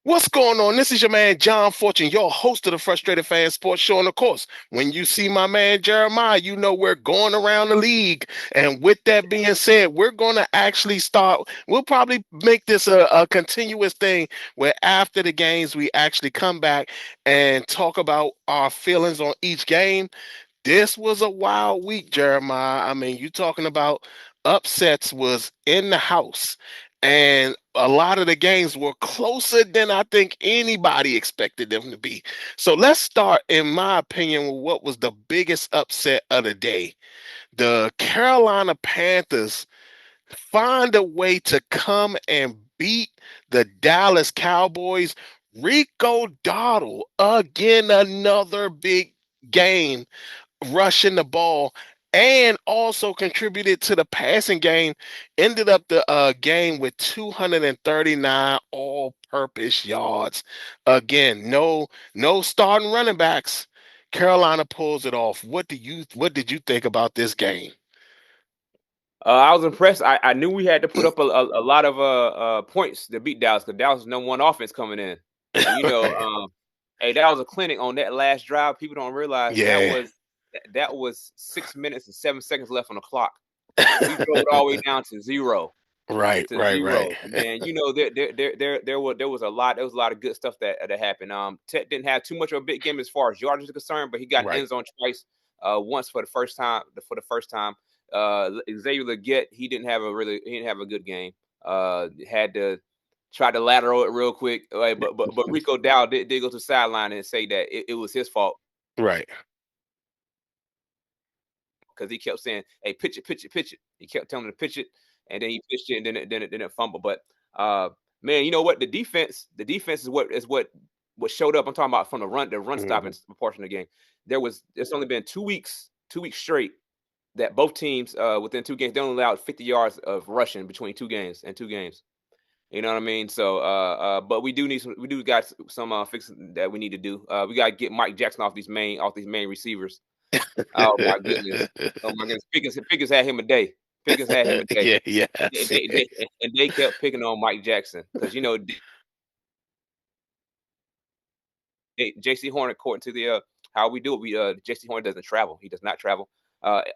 What's going on? This is your man John Fortune, your host of the Frustrated Fan Sports Show. And of course, when you see my man Jeremiah, you know we're going around the league. And with that being said, we're going to actually start. We'll probably make this a continuous thing where after the games, we actually come back and talk about our feelings on each game. This was a wild week, Jeremiah. I mean, you talking about upsets was in the house, and a lot of the games were closer than I think anybody expected them to be. So let's start, in my opinion, with what was the biggest upset of the day. The Carolina Panthers find a way to come and beat the Dallas Cowboys. Rico Dowdle, again, another big game rushing the ball and also contributed to the passing game. Ended up the game with 239 all-purpose yards. Again, no starting running backs. Carolina pulls it off. What did you think about this game? I was impressed. I knew we had to put up a lot of points to beat Dallas because Dallas is number one offense coming in. And, hey, that was a clinic on that last drive. People don't realize that was 6 minutes and 7 seconds left on the clock. We drove it all the way down to zero. Right. And there was a lot of good stuff that happened. Ted didn't have too much of a big game as far as yardage is concerned, but he got end zone twice. Once for the first time. Xavier Legette, he didn't have a good game. Had to try to lateral it real quick, but Rico Dowdle did go to the sideline and say that it was his fault, right? Because he kept saying, "Hey, pitch it." He kept telling him to pitch it, and then he pitched it, and then it fumbled. But man, you know what? The defense is what showed up. I'm talking about from the run stopping portion of the game. It's only been 2 weeks straight that both teams within 2 games, they only allowed 50 yards of rushing between 2 games. You know what I mean? So, but we got some fixing that we need to do. We got to get Mike Jackson off these main receivers. Oh my goodness! Pickens had him a day. Yeah. And they kept picking on Mike Jackson because J.C. Horn, according to the how we do it, J.C. Horn doesn't travel. He does not travel.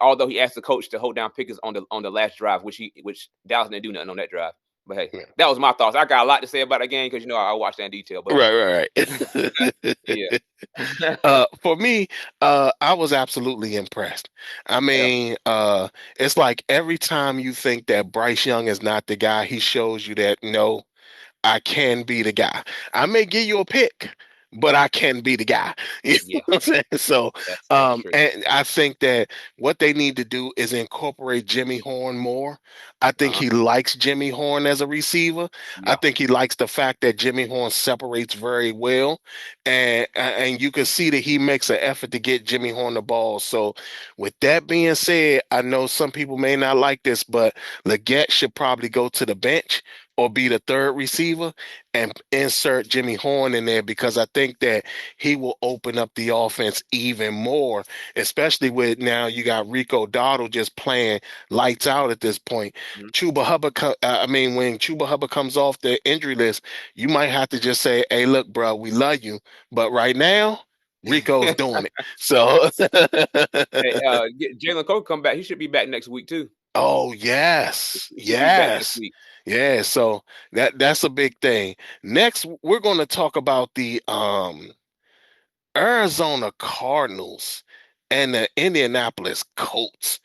Although he asked the coach to hold down Pickens on the last drive, which Dallas didn't do nothing on that drive. But hey, that was my thoughts. I got a lot to say about the game because I watched that in detail. But right. Yeah. For me, I was absolutely impressed. I mean, it's like every time you think that Bryce Young is not the guy, he shows you that no, I can be the guy. I may give you a pick, but I can be the guy. You know what I'm saying? So, and I think that what they need to do is incorporate Jimmy Horn more. I think he likes Jimmy Horn as a receiver. Yeah. I think he likes the fact that Jimmy Horn separates very well, and you can see that he makes an effort to get Jimmy Horn the ball. So, with that being said, I know some people may not like this, but Legette should probably go to the bench or be the third receiver and insert Jimmy Horn in there because I think that he will open up the offense even more, especially with now you got Rico Dowdle just playing lights out at this point. When Chuba Hubbard comes off the injury list, you might have to just say, hey, look, bro, we love you. But right now, Rico's doing it. So Jalen Cole come back. He should be back next week too. Oh, yes. Yeah, so that's a big thing. Next, we're going to talk about the Arizona Cardinals and the Indianapolis Colts.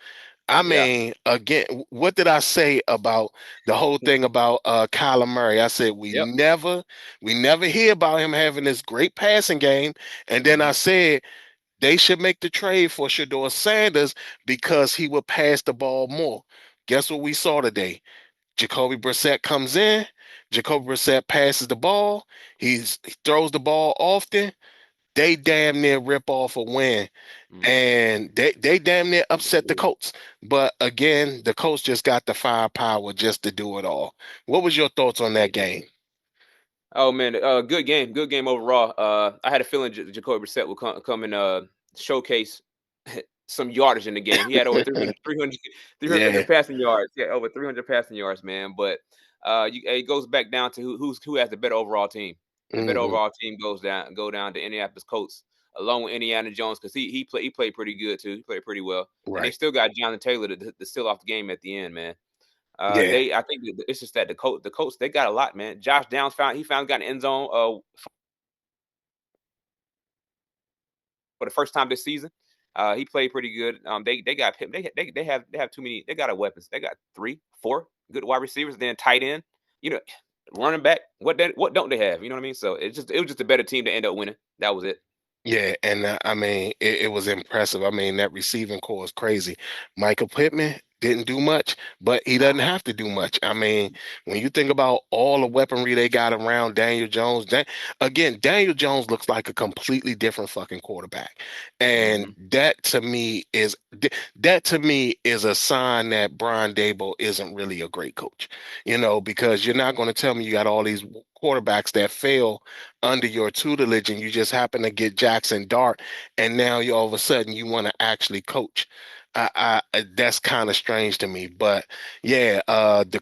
I mean, again, what did I say about the whole thing about Kyler Murray? I said we never hear about him having this great passing game, and then I said they should make the trade for Shedeur Sanders because he will pass the ball more. Guess what we saw today? Jacoby Brissett comes in. Jacoby Brissett passes the ball. He throws the ball often. they damn near rip off a win, Mm. and they damn near upset the Colts. But again, the Colts just got the firepower just to do it all. What was your thoughts on They that did. game? Oh man, good game overall. I had a feeling Jacoby Brissett would come and showcase some yardage in the game. He had over 300 Yeah. passing yards. Yeah, over 300 passing yards, man. But it goes back down to who has the better overall team. The better Hmm. overall team go down to Indianapolis Colts along with Indiana Jones because he played pretty good too. He played pretty well, and they Right. still got Jonathan Taylor to still off the game at the end, man. Yeah. I think it's just that the Colts they got a lot, man. Josh Downs got an end zone for the first time this season. He played pretty good. They got they have too many. They got a weapons. They got 3, 4 good wide receivers. Then tight end. You know, running back. What don't they have? You know what I mean? So it was just a better team to end up winning. That was it. Yeah, and I mean, it was impressive. I mean, that receiving core is crazy. Michael Pittman didn't do much, but he doesn't have to do much. I mean, when you think about all the weaponry they got around Daniel Jones, again, Daniel Jones looks like a completely different fucking quarterback, and Mm-hmm. that to me is a sign that Brian Dable isn't really a great coach. Because you're not going to tell me you got all these quarterbacks that fail under your tutelage and you just happen to get Jackson Dart and now you all of a sudden you want to actually coach. That's kind of strange to me. But yeah, the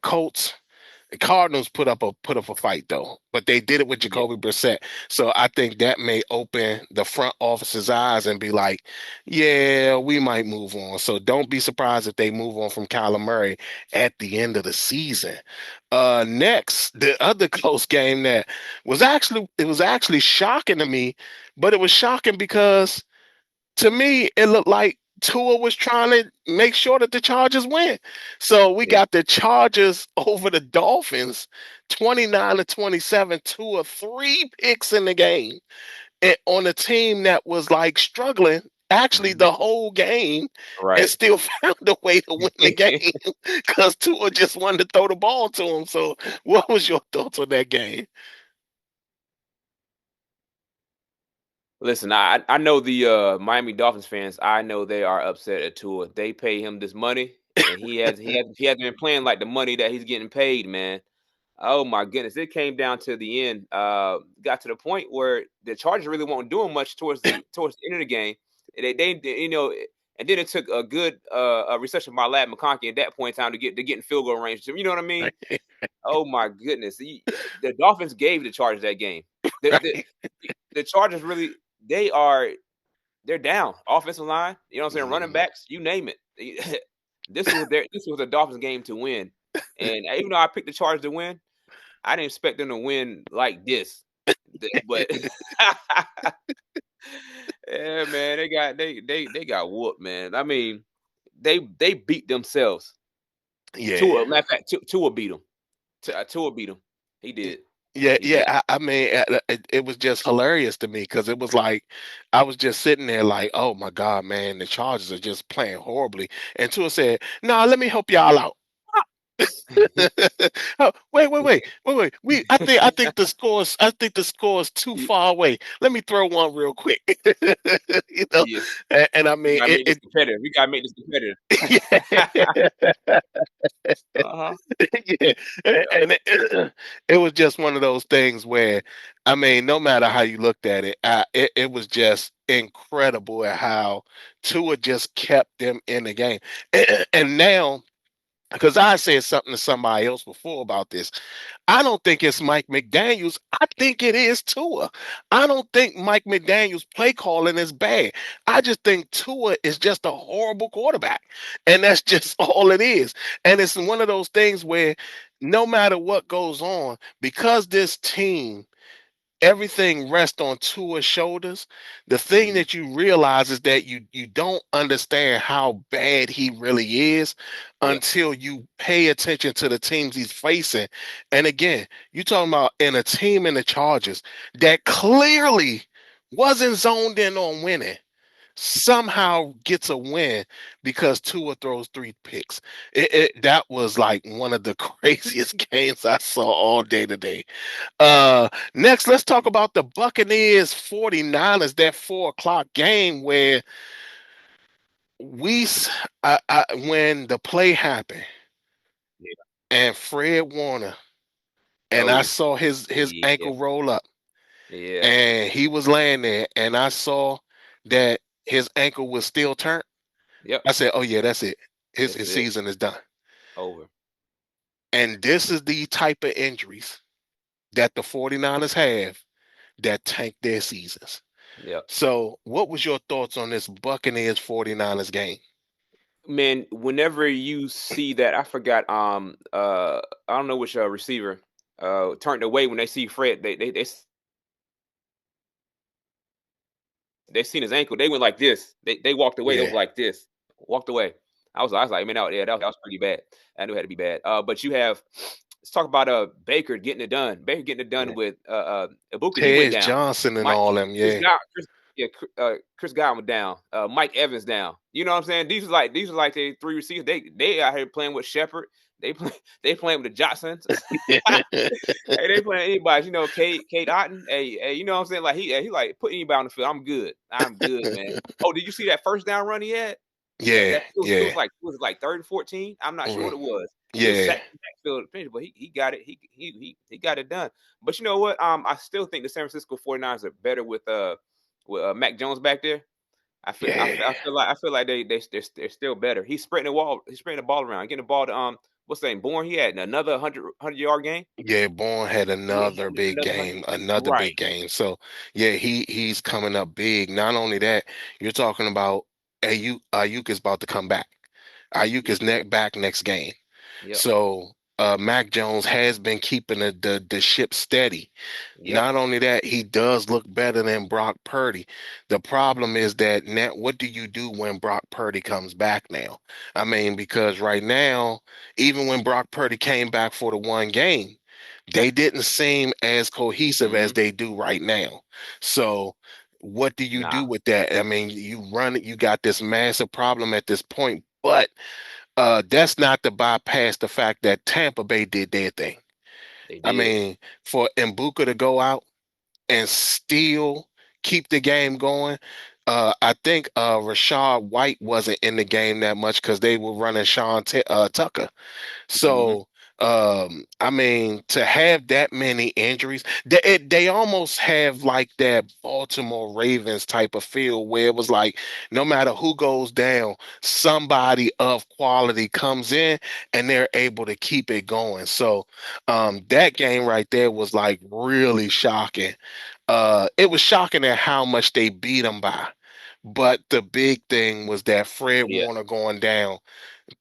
Cardinals put up a fight though, but they did it with Yeah. Jacoby Brissett. So I think that may open the front office's eyes and be like, yeah, we might move on. So don't be surprised if they move on from Kyler Murray at the end of the season. Next, the other close game that was actually shocking to me, but it was shocking because to me, it looked like Tua was trying to make sure that the Chargers win. So we Yeah. got the Chargers over the Dolphins, 29-27, Tua three picks in the game, and on a team that was like struggling actually Hmm. the whole game and Right. still found a way to win the game because Tua just wanted to throw the ball to him. So what was your thoughts on that game? Listen, I know the Miami Dolphins fans. I know they are upset at Tua. They pay him this money, and he hasn't been playing like the money that he's getting paid, man. Oh my goodness! It came down to the end. Got to the point where the Chargers really weren't doing much towards the end of the game. And then it took a good a reception by Lad McConkey at that point in time to get in field goal range. You know what I mean? Right. Oh my goodness! The Dolphins gave the Chargers that game. The, the, Right. the Chargers really they're down. Offensive line, you know what I'm saying? Running Mhm. backs, you name it. This was a Dolphins game to win. And even though I picked the Chargers to win, I didn't expect them to win like this. But yeah, man, they got whooped, man. I mean, they beat themselves. Yeah. Matter of fact, Tua beat them. Tua beat them. He did. Yeah, He yeah. did. I mean, it was just hilarious to me because it was like I was just sitting there like, oh my God, man, the Chargers are just playing horribly. And Tua said, "No, let me help y'all out." Oh, wait. I think the score is too Yeah. far away. Let me throw one real quick. You know, Yeah. and I We mean gotta make this competitive. We gotta make this competitive. it. Uh-huh. Yeah, Yeah. and it was just one of those things where, I mean, no matter how you looked at it, it was just incredible at how Tua just kept them in the game. And now, because I said something to somebody else before about this, I don't think it's Mike McDaniels. I think it is Tua. I don't think Mike McDaniels' play calling is bad. I just think Tua is just a horrible quarterback. And that's just all it is. And it's one of those things where no matter what goes on, because this team everything rests on Tua's shoulders. The thing Mhm. that you realize is that you don't understand how bad he really is Yeah. until you pay attention to the teams he's facing. And again, you're talking about in a team in the Chargers that clearly wasn't zoned in on winning. somehow gets a win because Tua throws 3 picks. That was like one of the craziest games I saw all day today. Next, let's talk about the Buccaneers 49ers, that 4 o'clock game where we when the play happened Yeah. and Fred Warner and I Oh, saw his yeah. ankle roll up Yeah. and he was laying there and I saw that his ankle was still turned. Yep. I said, "Oh yeah, that's it. That's His it. season is done." Over. And this is the type of injuries that the 49ers have that tank their seasons. Yep. So, what was your thoughts on this Buccaneers 49ers game? Man, whenever you see that, I forgot. I don't know which receiver turned away when they see Fred. They seen his ankle. They went like this. They walked away. It was Yeah, like this. Walked away. I was like, man, yeah, that was pretty bad. I knew it had to be bad. But you have let's talk about Baker getting it done. Baker getting it done yeah. with Ibuka. He went Tez down. Johnson and Mike all them. Chris Yeah, God, Chris, yeah, Chris Godwin down. Mike Evans down. You know what I'm saying? These are like the three receivers. They out here playing with Shepard. They play they playing with the Johnsons. Hey, they playing anybody. You know, Kate Otten. Hey, you know what I'm saying? Like he like put anybody on the field. I'm good. I'm good, man. Oh, did you see that first down run he had? yeah, It yeah, was like 3rd and 14. I'm not sure mhm, what it was. He was yeah, sacked backfield finish, but he got it. He got it done. But you know what? I still think the San Francisco 49ers are better with Mac Jones back there. yeah, I feel like they're still better. He's spreading the wall. He's spreading the ball around, getting the ball to what's the name? Bourne. He had another 100 yard game. yeah. Bourne had Yeah, he another had big another 100. game, another Right. big game. So yeah, he's coming up big. Not only that, you're talking about Ayuk is about to come back. Ayuk is back next game. Yep. So Mac Jones has been keeping the ship steady. Yep. Not only that, he does look better than Brock Purdy. The problem is that now, what do you do when Brock Purdy comes back now? I mean, because right now, even when Brock Purdy came back for the one game, they didn't seem as cohesive as Mm-hmm. they do right now. So, what do you Nah, do with that? I mean, you run it, you got this massive problem at this point, but that's not to bypass the fact that Tampa Bay did their thing. they I did. mean, for Mbuka to go out and still keep the game going. I think Rashad White wasn't in the game that much because they were running Tucker. Mm-hmm. So, I mean, to have that many injuries, they almost have like that Baltimore Ravens type of feel where it was like no matter who goes down, somebody of quality comes in and they're able to keep it going. So, that game right there was like really shocking. It was shocking at how much they beat them by. But the big thing was that Fred Yeah. Warner going down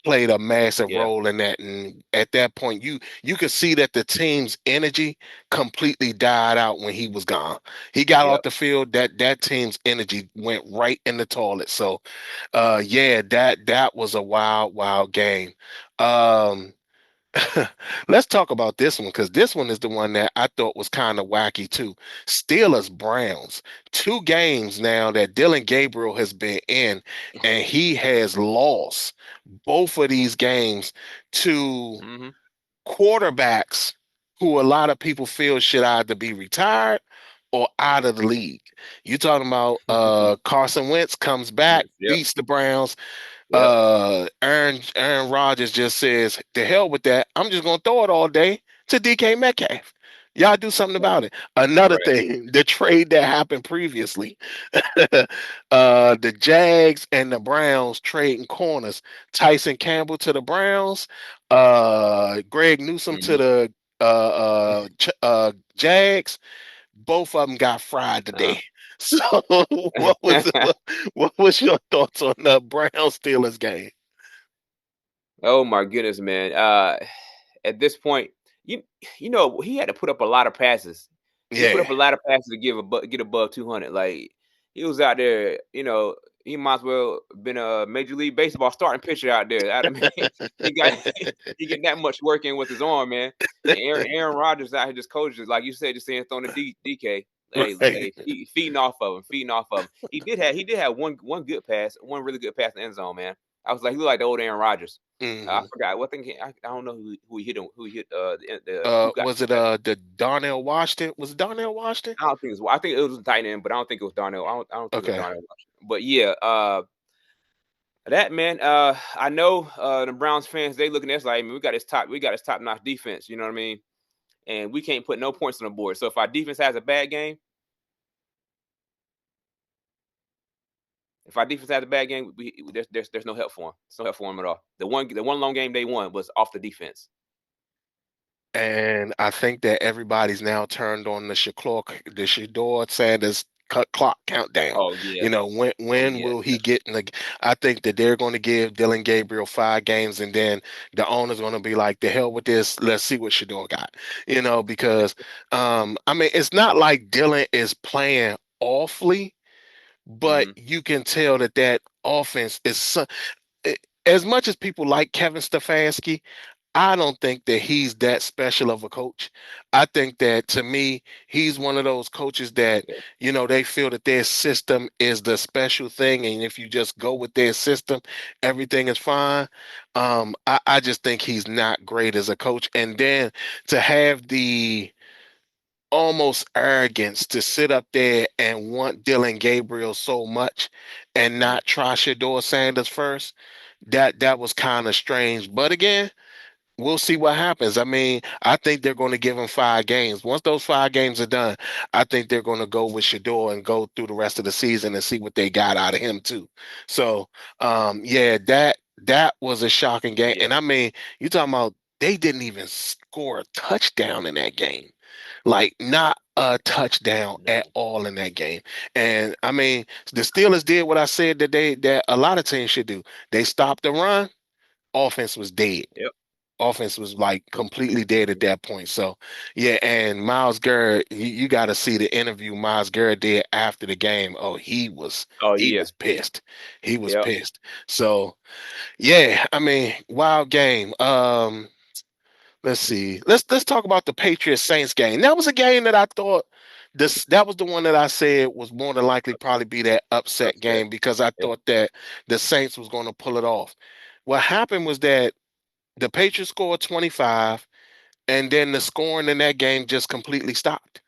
played a massive Yeah. role in that. And at that point, you could see that the team's energy completely died out when he was gone. He got off Yep. the field, that team's energy went right in the toilet. So yeah, that was a wild, wild game. Um Let's talk about this one because this one is the one that I thought was kind of wacky too. Steelers Browns, 2 games now that Dylan Gabriel has been in, and he has lost both of these games to Mm-hmm. quarterbacks who a lot of people feel should either be retired or out of the league. You talking about Carson Wentz comes back, Yep. beats the Browns. Yep. Aaron Rodgers just says, "The hell with that. I'm just gonna throw it all day to DK Metcalf. Y'all do something about it." Another Right. thing, the trade that happened previously, the Jags and the Browns trading corners. Tyson Campbell to the Browns, Greg Newsome to Mm-hmm. the Jags. Both of them got fried Uh-huh. today. So, what was what was your thoughts on the Brown Steelers game? Oh my goodness, man. At this point, you you know he had to put up a lot of passes. He put Yeah. up a lot of passes to get above 200. Like he was out there, he might as well been a Major League Baseball starting pitcher out there. I mean, he got he getting that much work in with his arm, man. And Aaron Rodgers out here just coaches, like you said, just saying throwing the DK. Right. feeding off of him, feeding off of him. He did have one good pass, one really good pass in the end zone, man. I was like, he looked like the old Aaron Rodgers. I Mhm. forgot what thing. I don't know who he hit. Who he hit? The who got Was it that? the Darnell Washington? Was it Darnell Washington? I don't think it was. I think it was a tight end, but I don't think it was Darnell. I don't think it was Okay. Darnell. But yeah, that man. I know the Browns fans. They looking at us like, man, we got this top notch defense. You know what I mean? And we can't put no points on the board. So if our defense has a bad game, if our defense has a bad game, there's no help for them. There's no help for them at all. The one long game they won was off the defense. And I think that everybody's now turned on the Shador Sanders cut clock countdown. Oh yeah. You know, Oh when yeah. will he get in the I think that they're going to give Dylan Gabriel 5 games, and then the owner's going to be like, the hell with this. Let's see what Shador got. Because I mean, it's not like Dylan is playing awfully, but Mm-hmm. you can tell that offense is as much as people like Kevin Stefanski. I don't think that he's that special of a coach. I think that, to me, he's one of those coaches that, Yeah. they feel that their system is the special thing. And if you just go with their system, everything is fine. I just think he's not great as a coach. And then to have the almost arrogance to sit up there and want Dylan Gabriel so much and Mm-hmm. not try Shador Sanders first, that was kind of strange. But again, we'll see what happens. I mean, I think they're going to give him 5 games. Once those 5 games are done, I think they're going to go with Shador and go through the rest of the season and see what they got out of him too. So, yeah, that was a shocking game. Yeah. And I mean, you talking about they didn't even score a touchdown in that game. Like, not a touchdown at No. all in that game. And I mean, the Steelers did what I said that a lot of teams should do. They stopped the run. Offense was dead. Yep. Offense was like completely dead at that point. So yeah, and Miles Garrett, you got to see the interview Miles Garrett did after the game. Oh, Oh he yeah. was pissed. He was Yep. pissed. So yeah, I mean, wild game. Let's see. Let's talk about the Patriots Saints game. That was a game that I thought that was the one that I said was more than likely probably be that upset Upset. game, because I Yep. thought that the Saints was going to pull it off. What happened was that the Patriots scored 25, and then the scoring in that game just completely stopped.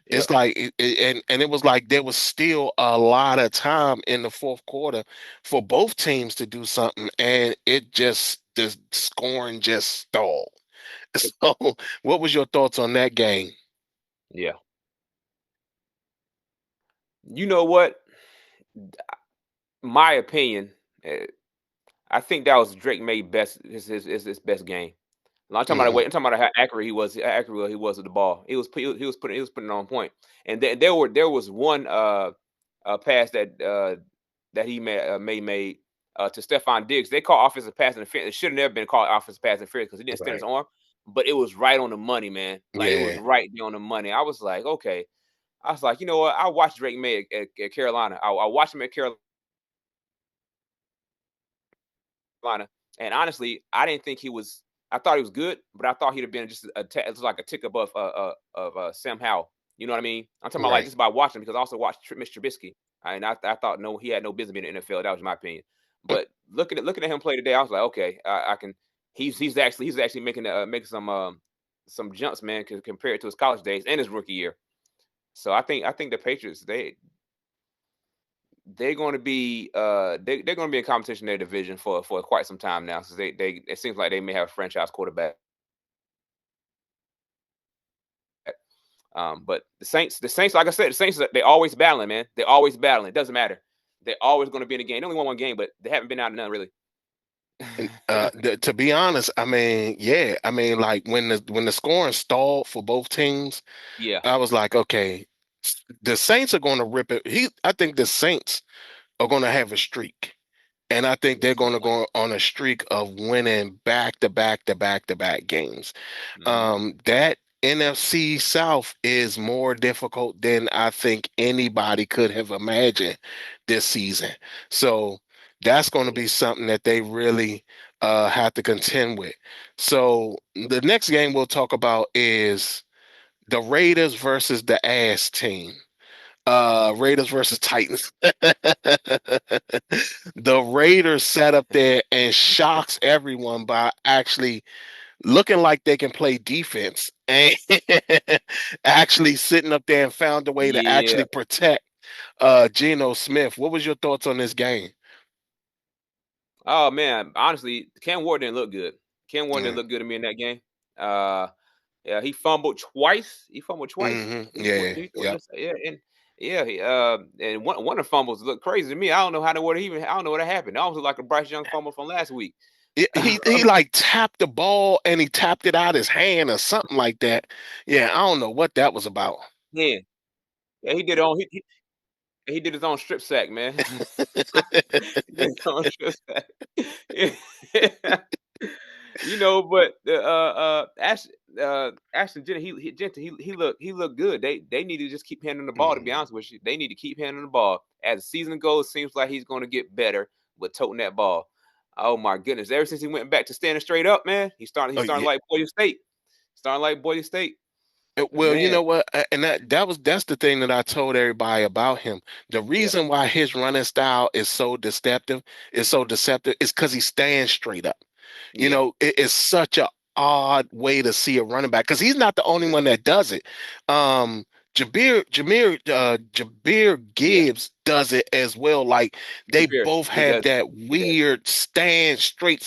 It's Yep. like and it was like there was still a lot of time in the fourth quarter for both teams to do something, and the scoring just stalled. So, what was your thoughts on that game? Yeah. You know what? My opinion. uh, I think that was Drake May best his best game. I'm talking about the Hmm. way. I'm talking about how accurate he was with the ball. He was putting it on point. And there was one pass that he made to Stephon Diggs. They call offensive pass interference. It should have never been called offensive pass interference because he didn't extend his Right. arm, but it was right on the money, man. Like, it was Yeah. right there on the money. I was like, okay. I was like, you know what? I watched Drake May at Carolina. I watched him at Carolina. And honestly, I didn't think he was. I thought he was good, but I thought he'd have been just it's like a tick above of Sam Howell. You know what I mean? I'm talking about like Right. just by watching, because I also watched Mr. Trubisky, and I thought, no, he had no business being in the NFL. That was my opinion. But looking at him play today, I was like, okay, I can. He's actually making some jumps, man, compared to his college days and his rookie year. So I think the Patriots, they're going to be they're going to be in competition in their division for quite some time now, since they it seems like they may have a franchise quarterback. But the Saints, like I said, the Saints, they always battling, man. They're always battling. It doesn't matter. They're always going to be in the game. They only won one game, but they haven't been out of none really. And to be honest, I mean, yeah, I mean, like when the scoring stalled for both teams, Yeah, I was like, okay, the Saints are going to rip it. I think the Saints are going to have a streak. And I think they're yes, going to go on a streak of winning back to back to back to back games. mm-hmm. That NFC South is more difficult than I think anybody could have imagined this season. So that's going to Yeah, be something that they really have to contend with. So the next game we'll talk about is the Raiders versus the Ass team. Raiders versus Titans. The Raiders sat up there and shocks everyone by actually looking like they can play defense and actually sitting up there and found a way to Yeah. actually protect Geno Smith. What was your thoughts on this game? Oh man, honestly, Cam Ward didn't look good. Cam Ward didn't Yeah. look good to me in that game. Uh, yeah, he fumbled twice. He fumbled twice. Yeah. He threw Yep. this, yeah, and yeah, and one of the fumbles looked crazy to me. I don't know how the what even I don't know what happened. It almost looked like a Bryce Young fumble from last week. He like tapped the ball and he tapped it out his hand or something like that. Yeah, I don't know what that was about. Yeah, yeah, he did it on he did his own strip sack, man. He did his own strip sack. Yeah. You know, but Ashton Jennings, he looked good. They need to just keep handing the ball. To be Mhm. honest with you, they need to keep handing the ball. As the season goes, it seems like he's going to get better with toting that ball. Oh my goodness! Ever since he went back to standing straight up, man, he Oh started yeah. like Boise State, starting like Boise State. Well, you Man, know what? And that's the thing that I told everybody about him. The yeah, reason why his running style is so deceptive, is because he stands straight up. You yeah, know, it is such a odd way to see a running back because he's not the only one that does it. Um, Jabir yeah. Gibbs does it as well. Like they Jabir, both he have does. that Yeah, weird stand straight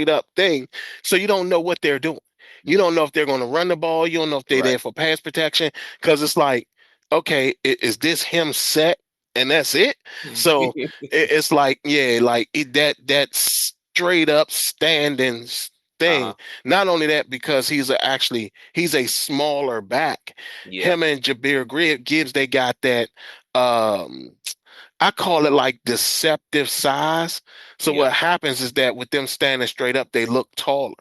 up thing. So you don't know what they're doing. You don't know if they're going to run the ball. You don't know if they're right. there for pass protection because it's like, okay, is this him set and that's it? So it's like, yeah, like that straight up standing thing. Uh-huh. Not only that, because he's a smaller back. Yeah, Him and Gibbs, they got that. Um, I call it like deceptive size. So yeah. what happens is that with them standing straight up, they look taller.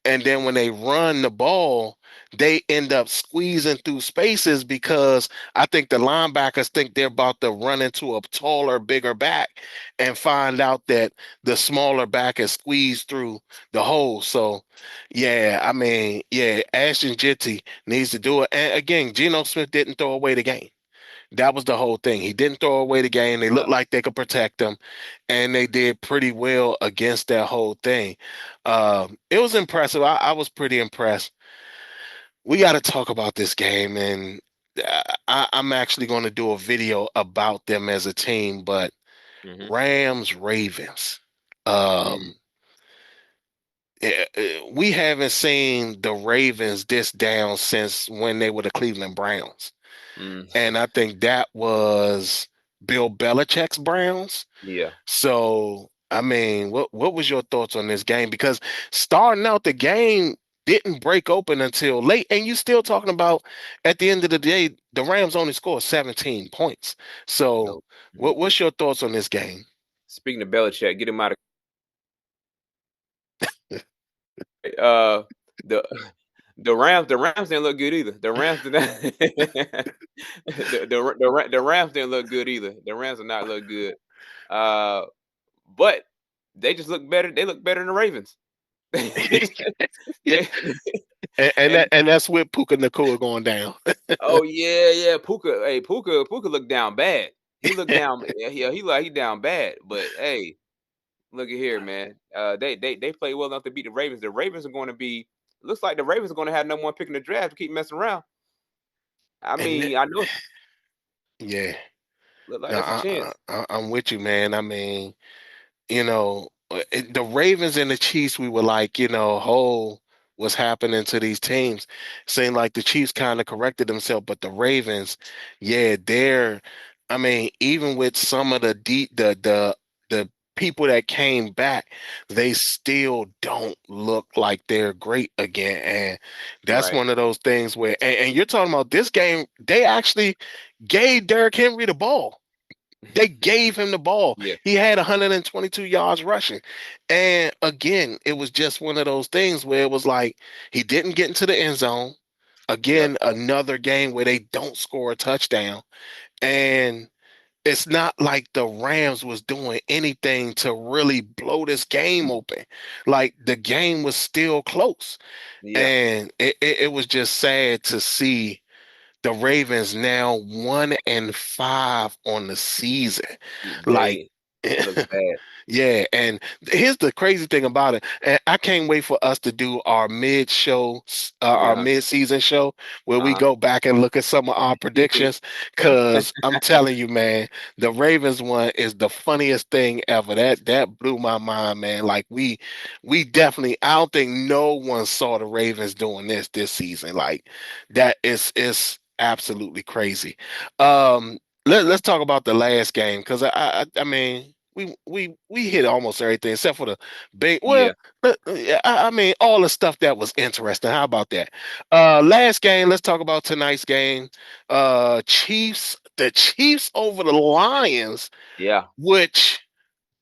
And then when they run the ball, they end up squeezing through spaces because I think the linebackers think they're about to run into a taller, bigger back and find out that the smaller back has squeezed through the hole. So, yeah, I mean, yeah, Ashton Jitty needs to do it. And again, Geno Smith didn't throw away the game. That was the whole thing. He didn't throw away the game. They Yeah. looked like they could protect him, and they did pretty well against that whole thing. It was impressive. I was pretty impressed. We got to talk about this game, and I'm actually going to do a video about them as a team. But Mm-hmm. Rams Ravens. Um, Mm, we haven't seen the Ravens this down since when they were the Cleveland Browns. mm. And I think that was Bill Belichick's Browns. Yeah. So, I mean, what was your thoughts on this game? Because starting out the game didn't break open until late, and you still talking about at the end of the day, the Rams only scored 17 points. So, No. Mhm. what's your thoughts on this game? Speaking of Belichick, get him out of uh the the Rams didn't look good either. The Rams did not the Rams didn't look good either. The Rams did not look good. Uh but they just look better. They look better than the Ravens. Yeah, They- and and that's with Puka Nakua going down. oh yeah, Puka. Hey, Puka looked down bad. He looked down. Yeah, he down bad. But hey, look at here, man. They play well enough to beat the Ravens. The Ravens are going to be. Looks like the Ravens are going to have no one picking the draft to keep messing around. I And mean, I know yeah, look like no, that's a chance. I'm with you, man. I mean, the Ravens and the Chiefs, we were like, whole what's happening to these teams. Seemed like the Chiefs kind of corrected themselves, but the Ravens, yeah, I mean, even with some of the people that came back, they still don't look like they're great again. And that's Right. one of those things where, and you're talking about this game, they actually gave Derrick Henry the ball. They gave him the ball. Yeah. He had 122 yards rushing. And again, it was just one of those things where it was like he didn't get into the end zone. Yep. Again, another game where they don't score a touchdown. And it's not like the Rams was doing anything to really blow this game open. Like the game was still close. Yeah. And it was just sad to see the Ravens now 1-5 on the season. Like, They it looks bad. yeah, and here's the crazy thing about it. And I can't wait for us to do our our Yeah. mid-season show where we Uh-huh. go back and look at some of our predictions. Because I'm telling you, man, the Ravens one is the funniest thing ever. That blew my mind, man. Like we definitely, I don't think no one saw the Ravens doing this season. Like that is absolutely crazy. Let's talk about the last game because I mean we hit almost everything except for the big. Well, Yeah. yeah, I mean all the stuff that was interesting. How about that? Last game. Let's talk about tonight's game. The Chiefs over the Lions, Yeah. which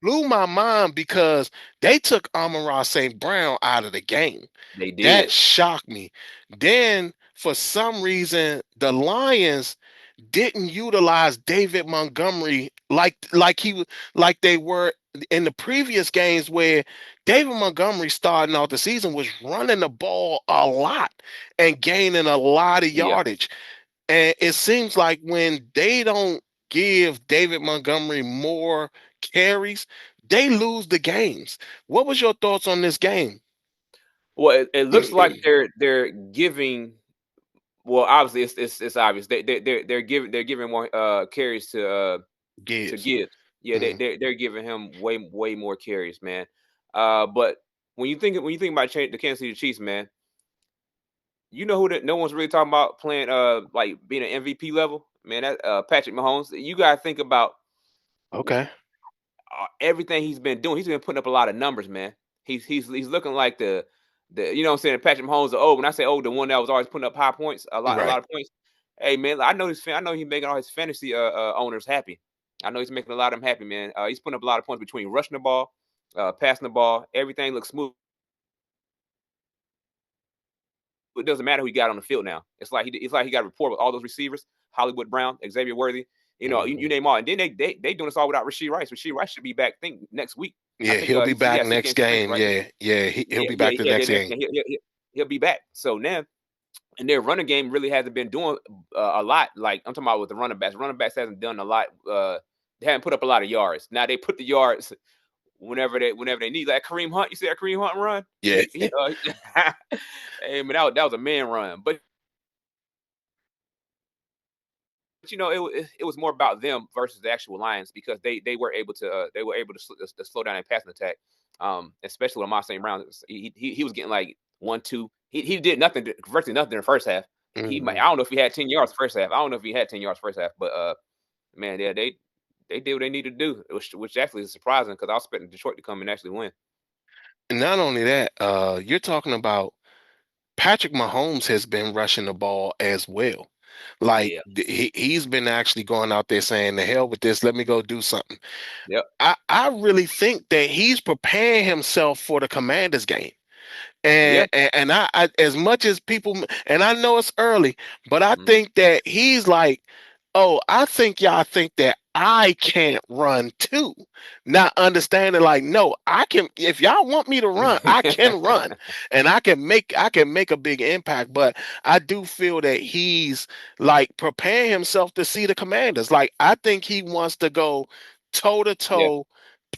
blew my mind because they took Amon-Ra St. Brown out of the game. They That did. shocked me. Then for some reason the Lions didn't utilize David Montgomery like they were in the previous games where David Montgomery starting out the season was running the ball a lot and gaining a lot of Yeah. yardage. And it seems like when they don't give David Montgomery more carries, they lose the games. What was your thoughts on this game? Well, it looks like they're giving. Well, obviously it's obvious they're giving more carries to Gibbs. Gibbs. Yeah, Mhm. they're giving him way more carries, man. But when you think about the Kansas City Chiefs, man, you know who that no one's really talking about playing like being an MVP level, man. That Patrick Mahomes. You gotta think about Okay. everything he's been doing. He's been putting up a lot of numbers, man. He's looking like the you know what I'm saying, Patrick Mahomes. When I say the one that was always putting up high points, a Right. lot of points. Hey man, I know he's making all his fantasy owners happy. I know he's making a lot of them happy, man. He's putting up a lot of points between rushing the ball, passing the ball. Everything looks smooth. It doesn't matter who he got on the field now. It's like he got a rapport with all those receivers: Hollywood Brown, Xavier Worthy. You Mhm. name all. And then they doing this all without Rasheed Rice. Rasheed Rice should be back. I think next week. I Yeah, think he'll be he back has 6 next games suspended, game. right? Yeah, he'll Yeah, be yeah, back the yeah. next Then next game. game he'll be back. So now and their running game really hasn't been doing a lot. Like I'm talking about with the running backs. Running backs hasn't done a lot. They haven't put up a lot of yards. Now they put the yards whenever they need. Like Kareem Hunt, you see that Kareem Hunt run? Yeah. Hey man, that was a man run. But it was more about them versus the actual Lions because they were able to slow down a passing attack. Especially with Amon St. Brown, he was getting like 1, 2. He did nothing, virtually nothing in the first half. I Mhm. don't know if he had 10 yards first half. I don't know if he had 10 yards first half, but man, yeah, they did what they needed to do, which actually is surprising because I was expecting Detroit to come and actually win. And not only that, you're talking about Patrick Mahomes has been rushing the ball as well. Like Yeah. he's been actually going out there saying, "The hell with this, let me go do something." Yep. I really think that he's preparing himself for the Commanders game. Yeah. And I as much as people, and I know it's early, but I Mhm. think that he's like, oh, I think y'all think that I can't run too. Not understanding like, no, I can. If y'all want me to run, I can run, and I can make a big impact. But I do feel that he's like preparing himself to see the Commanders. Like I think he wants to go toe to Yeah. toe,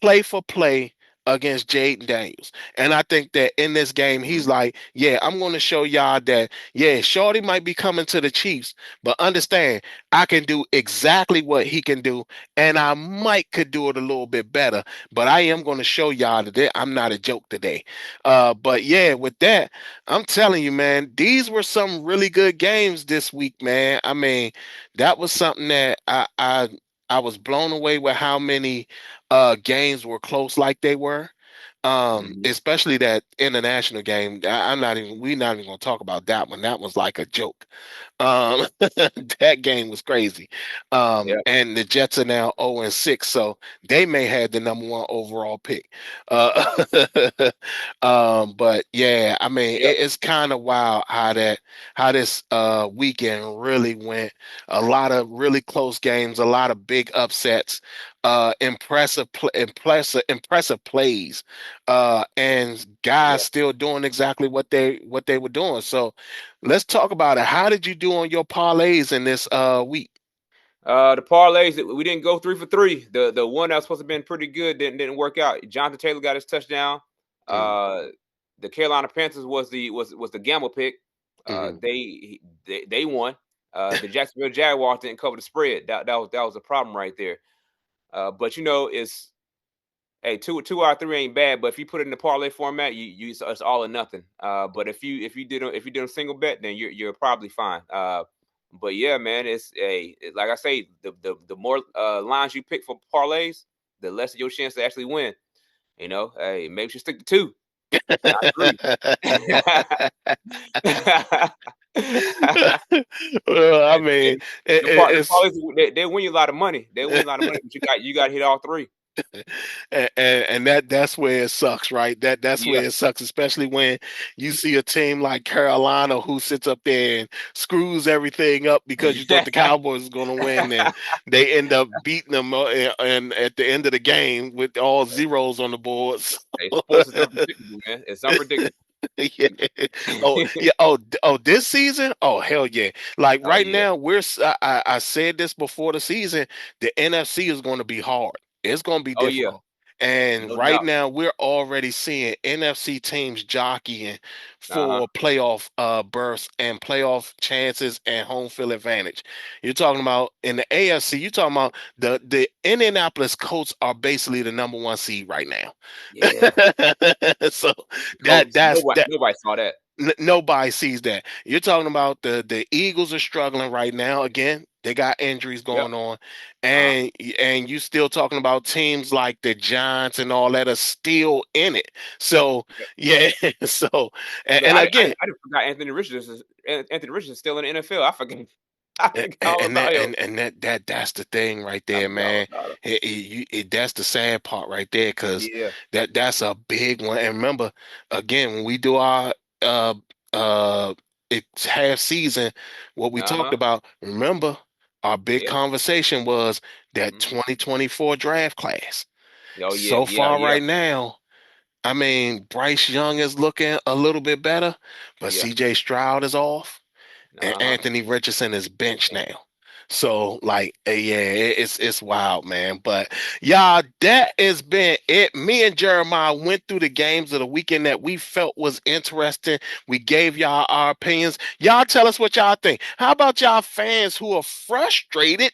play for play against Jaden Daniels. And I think that in this game, he's Mhm. like, yeah, I'm going to show y'all that, yeah, Shorty might be coming to the Chiefs, but understand, I can do exactly what he can do, and I might could do it a little bit better. But I am going to show y'all that I'm not a joke today. But yeah, with that, I'm telling you, man, these were some really good games this week, man. I mean, that was something that I was blown away with how many games were close like they were. Mhm. Especially that international game. We're not even gonna talk about that one. That was like a joke. That game was crazy. Yeah. And the Jets are now 0-6, so they may have the number one overall pick. Uh, but yeah, I mean, Yep. it's kind of wild how this weekend really went. A lot of really close games, a lot of big upsets. impressive plays, and guys Yeah. still doing exactly what they were doing. So let's talk about it. How did you do on your parlays in this week? The parlays we didn't go 3 for 3. The one that was supposed to have been pretty good didn't work out. Jonathan Taylor got his touchdown. Mm, Uh, the Carolina Panthers was the gamble pick. mhm. They won. The Jacksonville Jaguars didn't cover the spread. That was a problem right there. But it's two out of three ain't bad. But if you put it in the parlay format, it's all or nothing. But if you did a single bet, then you're probably fine. But yeah, man, like I say, the more lines you pick for parlays, the less your chance to actually win. Hey, maybe you should stick to two, not three. Well, I mean, The it's parlays they win you a lot of money. They win you a lot of money, but you got to hit all three. and that's where it sucks, right? That's Yeah. where it sucks, especially when you see a team like Carolina who sits up there and screws everything up because you thought the Cowboys was going to win, and they end up beating them, and at the end of the game with all zeros on the boards. Hey, sports is unpredictable, man. It's unpredictable. Yeah. Oh, yeah. This season? Oh, hell yeah. Like Oh right yeah. now, I said this before the season, the NFC is going to be hard. It's going to be Oh yeah. difficult. And No right doubt. now, we're already seeing NFC teams jockeying Uh-huh. for playoff berths and playoff chances and home field advantage. You're talking about in the AFC, you're talking about the Indianapolis Colts are basically the number one seed right now. Yeah. So that Coach, that's that nobody saw that. nobody sees that. You're talking about the Eagles are struggling right now. Again, they got injuries Yep. going on, Uh-huh. and you still talking about teams like the Giants and all that are still in it. So Yep. yeah, so Look, and I again, didn't forgot Anthony Richards is still in the NFL. I forget. I forgot all and about that him. that's the thing right I there, forgot all man. about him. That's the sad part right there, because Yeah. that's a big one. And remember, again, when we do our uh uh it's half season, what we talked Uh-huh. about, remember, our big Yeah. conversation was that Hmm. 2024 draft class. Oh yeah. So Yeah. far Yeah. right now, I mean, Bryce Young is looking a little bit better, but Yeah. CJ Stroud is off and Uh-huh. Anthony Richardson is benched And now. So like, yeah, it's wild, man. But y'all, that has been it. Me and Jeremiah went through the games of the weekend that we felt was interesting. We gave y'all our opinions. Y'all tell us what y'all think. How about y'all fans who are frustrated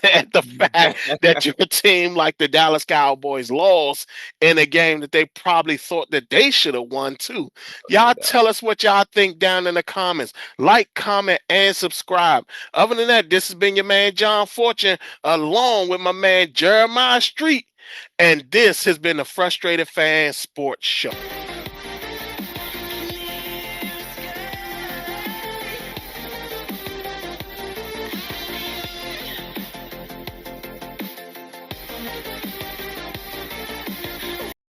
at the fact that your team, like the Dallas Cowboys, lost in a game that they probably thought that they should have won too? no Y'all doubt. tell us what y'all think down in the comments. Like, comment, and subscribe. Other than that, this has been your man John Fortune, along with my man Jeremiah Street, and this has been the Frustrated Fan Sports Show.